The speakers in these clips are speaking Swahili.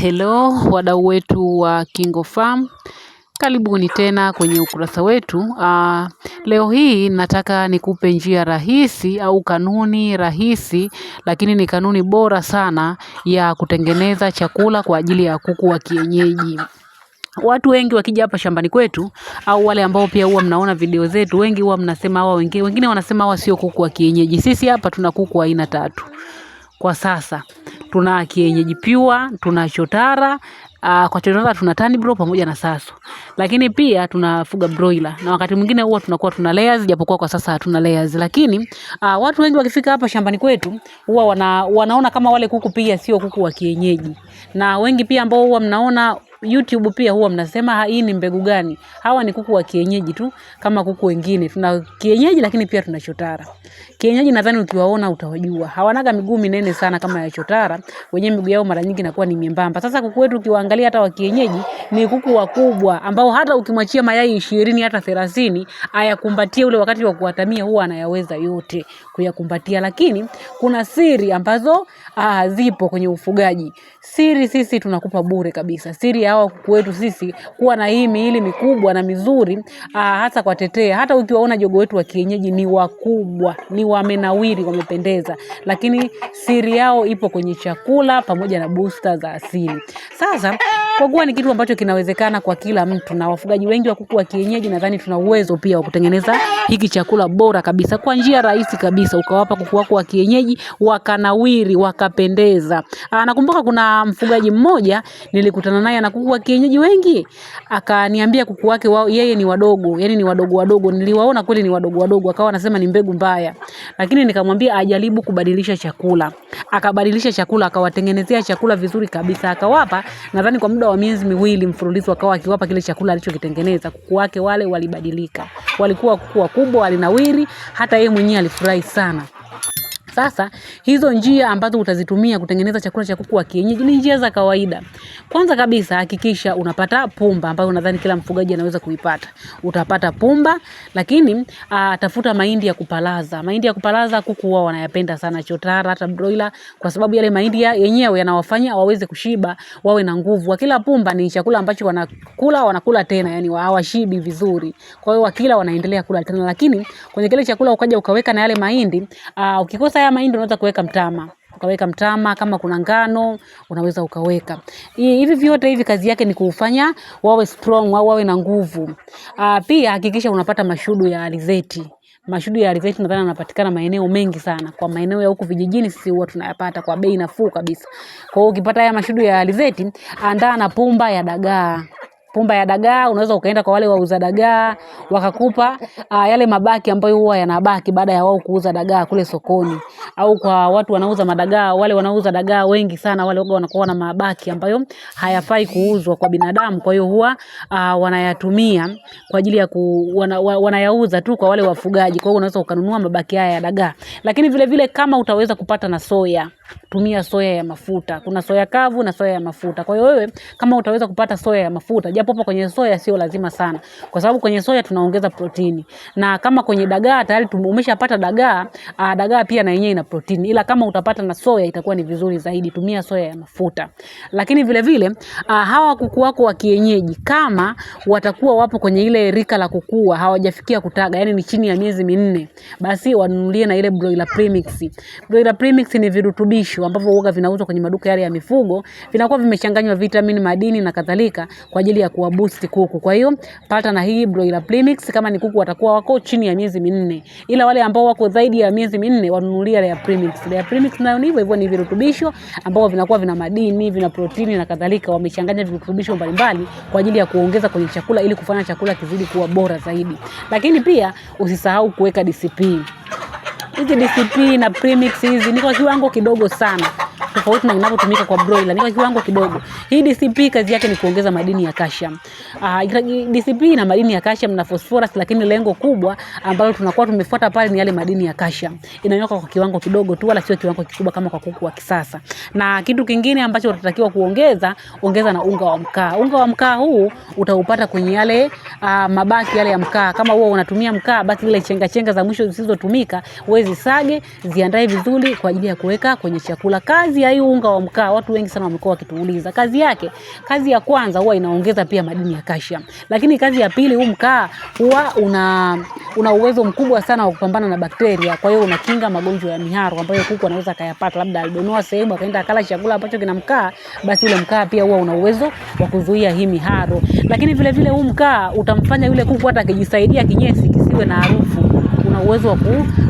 Hello wadau wetu wa KingoFarm. Karibuni tena kwenye ukurasa wetu. Leo hii nataka nikupe njia rahisi au kanuni rahisi, lakini ni kanuni bora sana ya kutengeneza chakula kwa ajili ya kuku wa kienyeji. Watu wengi wakija hapa shambani kwetu, au wale ambao pia huwa mnaona video zetu, wengi huwa mnasema hawa wengine wanasema hawa sio kuku wa kienyeji. Sisi hapa tuna kuku aina 3. Kwa sasa tuna kienyeji pure, tuna chotara, kwa chotara tuna Tanbro pamoja na Saso. Lakini pia tunafuga broiler. Na wakati mwingine huwa tunakuwa tuna layers, japokuwa kwa sasa hatuna layers. Lakini watu wengi wakifika hapa shambani kwetu huwa wanaona kama wale kuku pia sio kuku wa kienyeji. Na wengi pia ambao huwa mnaona YouTube pia huwa mnasema hii ni mbegu gani? Hawa ni kuku wa kienyeji tu kama kuku wengine. Tuna kienyeji lakini pia tuna chotara. Kienyeji nadhani ukiwaona utawajua. Hawanaga miguu minene sana kama ya chotara. Wenye miguu yao mara nyingi inakuwa ni miembamba. Sasa kuku wetu ukiwaangalia hata wa kienyeji ni kuku wakubwa ambao hata ukimwachia mayai 20 hata 30 ayakumbatie ule wakati wa kuwatamia huwa anayaweza yote kuyakumbatia. Lakini kuna siri ambazo zipo kwenye ufugaji. Siri sisi tunakupa bure kabisa. Siri ya hawa kuku wetu sisi kuwa na hii miili mikubwa na mizuri, hata kwa tetea. Hata ukiwaona jogoo wetu wa kienyeji ni wakubwa, ni wamenawiri, wamependeza. Lakini siri yao ipo kwenye chakula pamoja na booster za asili. Sasa kwa kuwa ni kitu ambacho kinawezekana kwa kila mtu, na wafugaji wengi wa kuku wa kienyeji nadhani tuna uwezo pia wa kutengeneza hiki chakula bora kabisa kwa njia rahisi kabisa, ukawapa kuku wako wa kienyeji wakanawiri, wakapendeza. Nakumbuka kuna mfugaji mmoja nilikutana naye na kuku wa kienyeji wengi, akaniambia kuku wake yeye ni wadogo, yani ni wadogo. Niliwaona kweli ni wadogo, akawa anasema ni mbegu mbaya. Lakini nikamwambia ajaribu kubadilisha chakula. Akabadilisha chakula, akawatengenezea chakula vizuri kabisa, akawapa. Nadhani kwa muda wa miezi 2 mfululizo akawa akiwapa kile chakula alichokitengeneza. Kuku wake wale walibadilika. Walikuwa kuku wakubwa, walinawiri, hata yeye mwenyewe alifurahi sana. Sasa hizo njia ambazo utazitumia kutengeneza chakula cha kuku wa kienyeji ni njia za kawaida. Kwanza kabisa hakikisha unapata pumba ambayo nadhani kila mfugaji anaweza kuipata. Utapata pumba, lakini tafuta mahindi ya kupalaza. Mahindi ya kupalaza kuku wao wanayapenda sana, chotara hata broiler, kwa sababu yale mahindi yenyewe yanawafanya waweze kushiba, wawe na nguvu. Wakila pumba ni chakula ambacho wanakula tena, yani hawashibi vizuri. Kwa hiyo wakila wanaendelea kula tena. Lakini kwenye kile chakula ukaja ukaweka na yale mahindi, ukikosa ya mahindi unaweza kuweka mtama. Ukaweka mtama, kama kuna ngano unaweza ukaweka. Hivi vyote hivi kazi yake ni kufanya wawe strong, wawe na nguvu. Pia hakikisha unapata mashudu ya alizeti. Mashudu ya alizeti nadhani yanapatikana maeneo mengi sana. Kwa maeneo ya huku vijijini sisi huwa tunayapata kwa bei nafuu kabisa. Kwa hiyo ukipata haya mashudu ya alizeti, andaa na pumba ya dagaa. Pumba ya dagaa unaweza ukaenda kwa wale wauza dagaa wakakupa yale mabaki ambayo huwa yanabaki baada ya wao kuuza dagaa kule sokoni, au kwa watu wanauza madagaa, wale wanauza dagaa wengi sana, wale wanakuwa na mabaki ambayo hayafai kuuzwa kwa binadamu. Kwa hiyo huwa wanayatumia kwa ajili ya wanayauza tu kwa wale wafugaji. Kwa hiyo unaweza ukanunua mabaki haya ya dagaa. Lakini vile vile kama utaweza kupata na soya, tumia soya ya mafuta. Kuna soya kavu na soya ya mafuta. Kwa hiyo wewe kama utaweza kupata soya ya mafuta, japo hapo kwenye soya sio lazima sana, kwa sababu kwenye soya tunaongeza protini. Na kama kwenye dagaa tayari umeshapata dagaa, dagaa pia na yenyewe ina protini. Ila kama utapata na soya itakuwa ni vizuri zaidi, tumia soya ya mafuta. Lakini vile vile hawa kuku wako wa kienyeji kama watakuwa wapo kwenye ile rika la kukua, hawajafikia kutaga, yani ni chini ya miezi 4, basi wanunulie na ile broiler premix. Broiler premix ni virutubisho ambavyo huwa vinauzwa kwenye maduka yale ya mifugo, vinakuwa vimechanganywa vitamini, madini na kadhalika kwa ajili ya kuwaboost kuku. Kwa hiyo pata na hii broiler premix kama ni kuku watakuwa wako chini ya miezi 4. Ila wale ambao wako zaidi ya miezi 4 wanunulia ya premix. Ya premix nayo ni hivyo ni virutubisho ambao vinakuwa vina madini, vina protini na kadhalika, wamechanganya virutubisho mbalimbali kwa ajili ya kuongeza kwenye chakula ili kufanya chakula kizidi kuwa bora zaidi. Lakini pia usisahau kuweka DCP. Hizi DCP na premix hizi ni kwa kiwango kidogo sana, tofauti na inavyotumika kwa broiler, ni kwa kiwango kidogo. Hii DCP kazi yake ni kuongeza madini ya calcium. DCP ina madini ya calcium na phosphorus, lakini lengo kubwa ambalo tunakuwa tumefuata pale ni yale madini ya calcium. Inawekwa kwa kiwango kidogo tu, wala sio kiwango kikubwa kama kwa kuku wa kisasa. Na kitu kingine ambacho utatakiwa ongeza na unga wa mkaa. Unga wa mkaa huu utaupata kwenye yale mabaki yale ya mkaa. Kama huwa unatumia mkaa, basi ile chenga za mwisho zisizotumika uwezi sage, ziandae vizuri kwa ajili ya kuweka kwenye chakula. Kazi ya ya hii unga wa mkaa, watu wengi sana wamekuwa wakituuliza. Kazi ya kwanza huwa inaongeza pia madini ya calcium. Lakini kazi ya pili, huu mkaa huwa una uwezo mkubwa sana wa kupambana na bakteria. Kwa hiyo unakinga magonjwa ya miharo ambayo kuku anaweza kayapata, labda alidonoa sehemu akaenda akala chakula ambacho kina mkaa, basi ule mkaa pia huwa una uwezo wa kuzuia hii miharo. Lakini vile vile huu mkaa utamfanya yule kuku hata akijisaidia kinyesi kisiwe na harufu. Una uwezo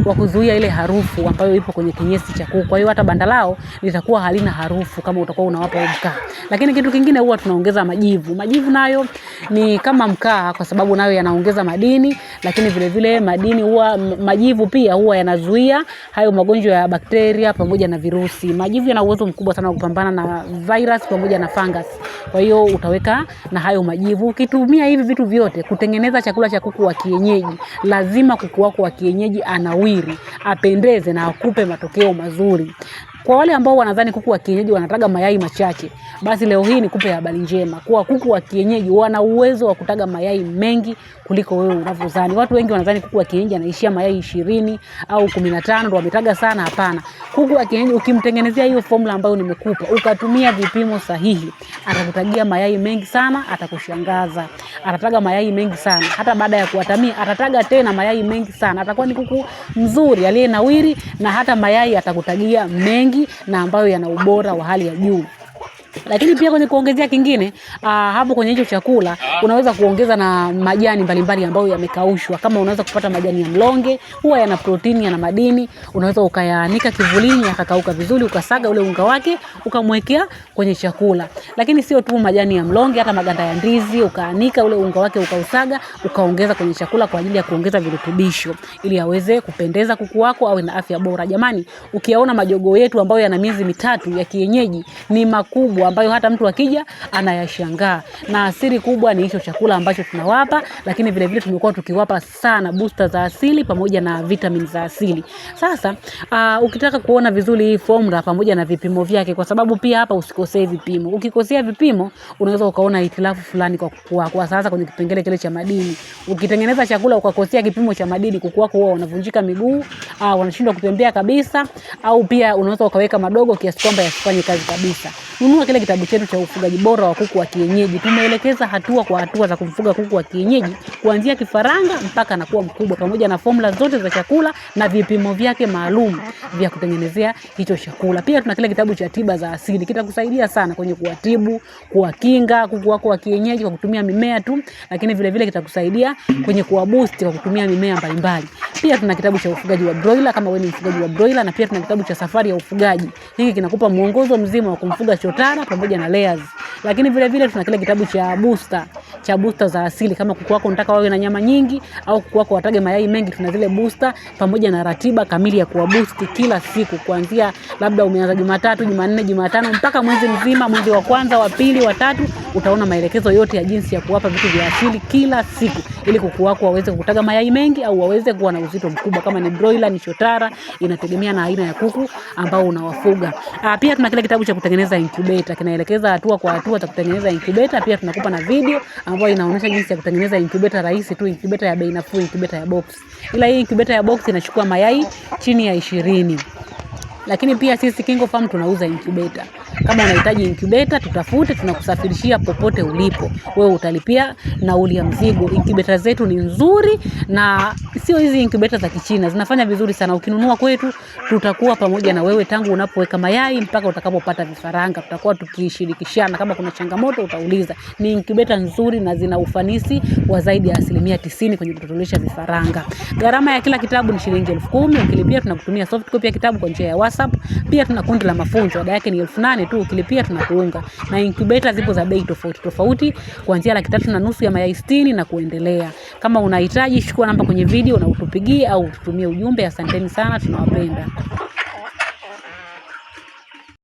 wa kuzuia ile harufu ambayo ipo kwenye kinyesi cha kuku. Kwa hiyo hata banda lao litakuwa halina harufu kama utakuwa unawapa mkaa. Lakini kitu kingine huwa tunaongeza majivu. Majivu nayo ni kama mkaa kwa sababu nayo yanaongeza madini, lakini vile vile majivu pia huwa yanazuia hayo magonjwa ya bakteria pamoja na virusi. Majivu yana uwezo mkubwa sana wa kupambana na virus pamoja na fungus. Kwa hiyo utaweka na hayo majivu. Ukitumia hivi vitu vyote kutengeneza chakula cha kuku wa kienyeji, lazima kuku wako wa kienyeji anawiri, apendeze na akupe matokeo mazuri. Kwa wale ambao wanadhani kuku wa kienyeji wanataga mayai machache, basi leo hii nikupe habari njema. Kwa kuku wa kienyeji wana uwezo wa kutaga mayai mengi kuliko wewe unavyodhani. Watu wengi wanadhani kuku wa kienyeji anaishia mayai 20 au 15 ndio wametaga sana. Hapana. Kuku wa kienyeji ukimtengenezea hiyo formula ambayo nimekupa, ukatumia vipimo sahihi, atakutagia mayai mengi sana, atakushangaza. Atataga mayai mengi sana. Hata baada ya kuatamia atataga tena mayai mengi sana. Atakuwa ni kuku mzuri aliyenawiri, na hata mayai atakutagia mengi na ambayo yana ubora wa hali ya juu. Lakini pia kwenye kuongezea kingine, hapo kwenye hicho chakula unaweza kuongeza na majani mbalimbali ambayo yamekaushwa. Kama unaweza kupata majani ya mlonge, huwa yana protini, yana madini, unaweza ukayaanika kivulini yakakauka vizuri, ukasaga ule unga wake, ukamwekea kwenye chakula. Lakini sio tu majani ya mlonge, hata maganda ya ndizi ukaanika ule unga wake ukausaga, ukaongeza kwenye chakula kwa ajili ya kuongeza virutubisho ili aweze kupendeza kuku wako awe na afya bora. Jamani, ukiyaona majogoo yetu ambayo yana miezi 3 ya kienyeji ni makubwa, ambayo hata mtu akija anayashangaa. Na asili kubwa ni hicho chakula ambacho tunawapa, lakini vile vile tumekuwa tukiwapa sana booster za asili pamoja na vitamin za asili. Sasa ukitaka kuona vizuri hii formula pamoja na vipimo vyake, kwa sababu pia hapa usikosee vipimo. Ukikosea vipimo unaweza ukaona hitilafu fulani kwa kuku wako. Kwa sasa kwenye kipengele kile cha madini, ukitengeneza chakula ukakosea kipimo cha madini, kuku wako huwa wanavunjika miguu, wanashindwa kutembea kabisa, au pia unaweza ukaweka madogo kiasi kwamba yasifanye kazi kabisa. Nunua kile kitabu chetu cha ufugaji bora wa kuku wa kienyeji. Tumeelekeza hatua kwa hatua za kumfuga kuku wa kienyeji kuanzia kifaranga mpaka anakuwa mkubwa, pamoja na formula zote za chakula na vipimo vyake maalum vya kutengenezea hicho chakula. Pia tuna kile kitabu cha tiba za asili, kitakusaidia sana kwenye kuwatibu, kuwakinga kuku wako wa kienyeji kwa kutumia mimea tu, lakini vile vile kitakusaidia kwenye kuwaboost kwa kutumia mimea mbalimbali. Pia tuna kitabu cha ufugaji wa broiler kama wewe ni mfugaji wa broiler, na pia tuna kitabu cha safari ya ufugaji. Hiki kinakupa mwongozo mzima wa kumfuga chotara pamoja na layers. Lakini vile vile tuna kile kitabu cha booster za asili. Kama kuku wako unataka wawe na nyama nyingi au kuku wako watage mayai mengi, tuna zile booster pamoja na ratiba kamili ya kuwaboost kila siku, kuanzia labda umeanza Jumatatu, Jumanne, Jumatano mpaka mwezi mzima. Mwezi wa kwanza, wa pili, wa tatu utaona maelekezo yote ya jinsi ya kuwapa vitu vya asili kila siku, ili kuku wako waweze kutaga mayai mengi au waweze kuwa na uzito mkubwa. Kama ni broiler, ni chotara, inategemea na aina ya kuku ambao unawafuga. Pia tuna kile kitabu cha kutengeneza incubator, kinaelekeza hatua kwa hatua za kutengeneza incubator. Pia tunakupa na video ambayo inaonyesha jinsi ya kutengeneza incubator rahisi tu, incubator ya bei nafuu, incubator ya box. Ila hii incubator ya box inachukua mayai chini ya 20. Lakini pia sisi KingoFarm tunauza incubator. Kama unahitaji incubator, tutafute, tunakusafirishia popote ulipo. Wewe utalipia nauli ya mzigo. Incubator zetu ni nzuri, na sio hizi incubator za Kichina. Zinafanya vizuri sana. Ukinunua kwetu, tutakuwa pamoja na wewe tangu unapoweka mayai mpaka utakapopata vifaranga. Tutakuwa tukishirikishana. Kama kuna changamoto utauliza. Ni incubator nzuri na zina ufanisi wa zaidi ya 90% kwenye kutotolesha vifaranga. Gharama ya kila kitabu ni shilingi 10,000. Ukilipia tunakutumia soft copy ya kitabu kwa njia ya WhatsApp. Pia tuna kundi la mafunzo, ada yake ni 8,000 tu. Ukilipia tunakuunga. Na incubator zipo za bei tofauti kuanzia 3,500 ya mayai 60 na kuendelea. Kama unahitaji, chukua namba kwenye video na utupigie au ututumie ujumbe. Asanteni sana, tunawapenda.